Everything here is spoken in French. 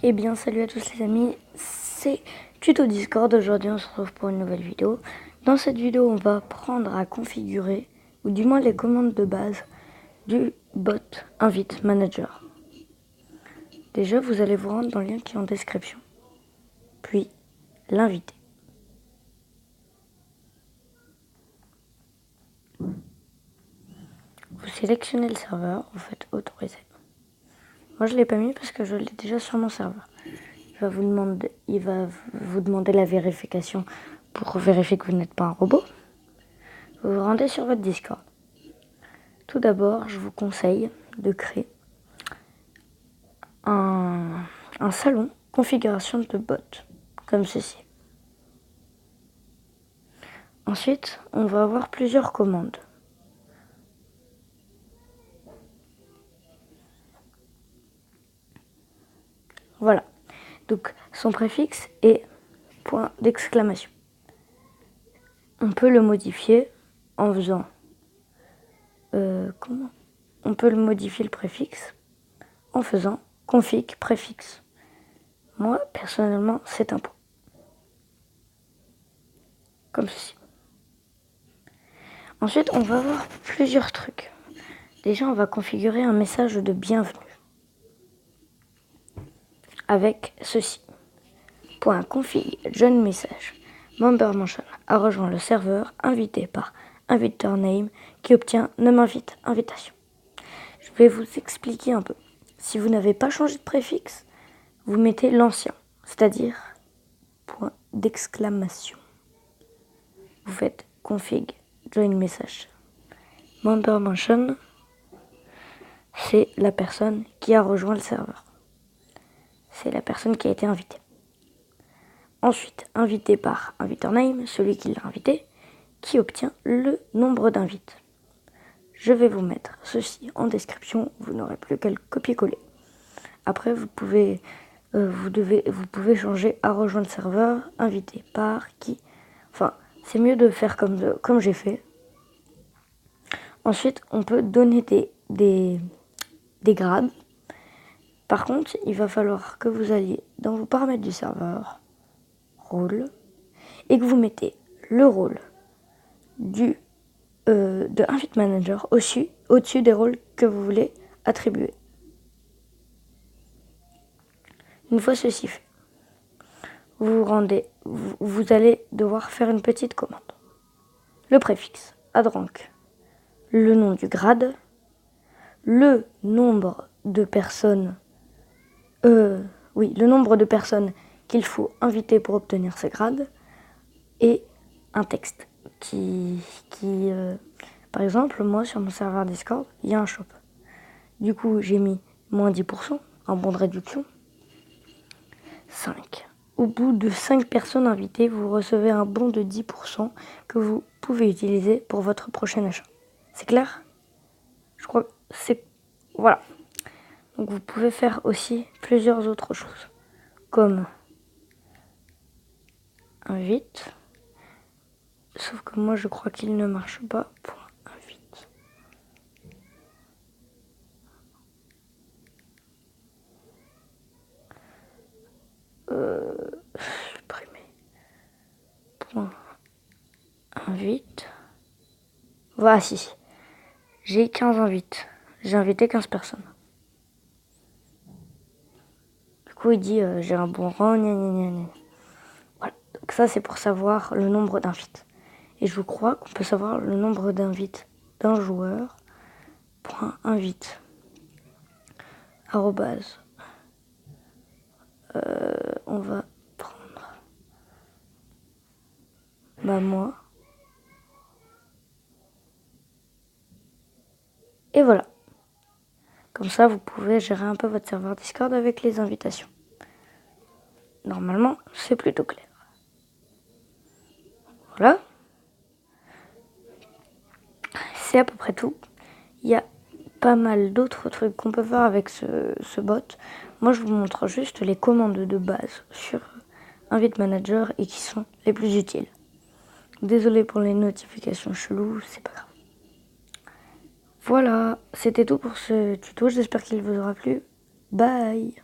Eh bien salut à tous les amis, c'est Tuto Discord. Aujourd'hui on se retrouve pour une nouvelle vidéo. Dans cette vidéo on va prendre à configurer, ou du moins les commandes de base, du bot Invite Manager. Déjà vous allez vous rendre dans le lien qui est en description, puis l'inviter. Vous sélectionnez le serveur, vous faites autoriser. Moi je ne l'ai pas mis parce que je l'ai déjà sur mon serveur. Il va vous demander la vérification pour vérifier que vous n'êtes pas un robot. Vous vous rendez sur votre Discord. Tout d'abord, je vous conseille de créer un salon configuration de bot, comme ceci. Ensuite, on va avoir plusieurs commandes. Voilà. Donc, son préfixe est point d'exclamation. On peut le modifier en faisant... comment on peut le modifier le préfixe en faisant config préfixe. Moi, personnellement, c'est un point. Comme ceci. Ensuite, on va avoir plusieurs trucs. Déjà, on va configurer un message de bienvenue. Avec ceci. .config join message. Member mention a rejoint le serveur invité par inviter name qui obtient ne m'invite invitation. Je vais vous expliquer un peu. Si vous n'avez pas changé de préfixe, vous mettez l'ancien, c'est-à-dire point d'exclamation. Vous faites config join message. Member mention, c'est la personne qui a rejoint le serveur. C'est la personne qui a été invitée. Ensuite, invité par inviter name, celui qui l'a invité, qui obtient le nombre d'invites. Je vais vous mettre ceci en description, vous n'aurez plus qu'à le copier-coller. Après, vous pouvez changer à rejoindre serveur, invité par qui. Enfin, c'est mieux de faire comme j'ai fait. Ensuite, on peut donner des grades. Par contre, il va falloir que vous alliez dans vos paramètres du serveur, rôle, et que vous mettez le rôle de Invite Manager au-dessus des rôles que vous voulez attribuer. Une fois ceci fait, vous allez devoir faire une petite commande. Le préfixe, add-rank, le nom du grade, le nombre de personnes, le nombre de personnes qu'il faut inviter pour obtenir ce grade, et un texte par exemple, moi sur mon serveur Discord, il y a un shop. Du coup, j'ai mis moins 10%, un bon de réduction. 5. Au bout de 5 personnes invitées, vous recevez un bon de 10% que vous pouvez utiliser pour votre prochain achat. C'est clair ? Je crois que c'est... Voilà. Donc vous pouvez faire aussi plusieurs autres choses. Comme invite. Sauf que moi je crois qu'il ne marche pas pour invite. Supprimer. Point invite. Voilà, si. J'ai 15 invites. J'ai invité 15 personnes. Du coup, il dit j'ai un bon rang, gna gna gna gna. Voilà. Donc ça, c'est pour savoir le nombre d'invites. Et je crois qu'on peut savoir le nombre d'invites d'un joueur. Point invite. Arrobase. On va prendre moi. Et voilà. Comme ça, vous pouvez gérer un peu votre serveur Discord avec les invitations. Normalement, c'est plutôt clair. Voilà. C'est à peu près tout. Il y a pas mal d'autres trucs qu'on peut faire avec ce bot. Moi, je vous montre juste les commandes de base sur Invite Manager et qui sont les plus utiles. Désolé pour les notifications cheloues, c'est pas grave. Voilà, c'était tout pour ce tuto. J'espère qu'il vous aura plu. Bye!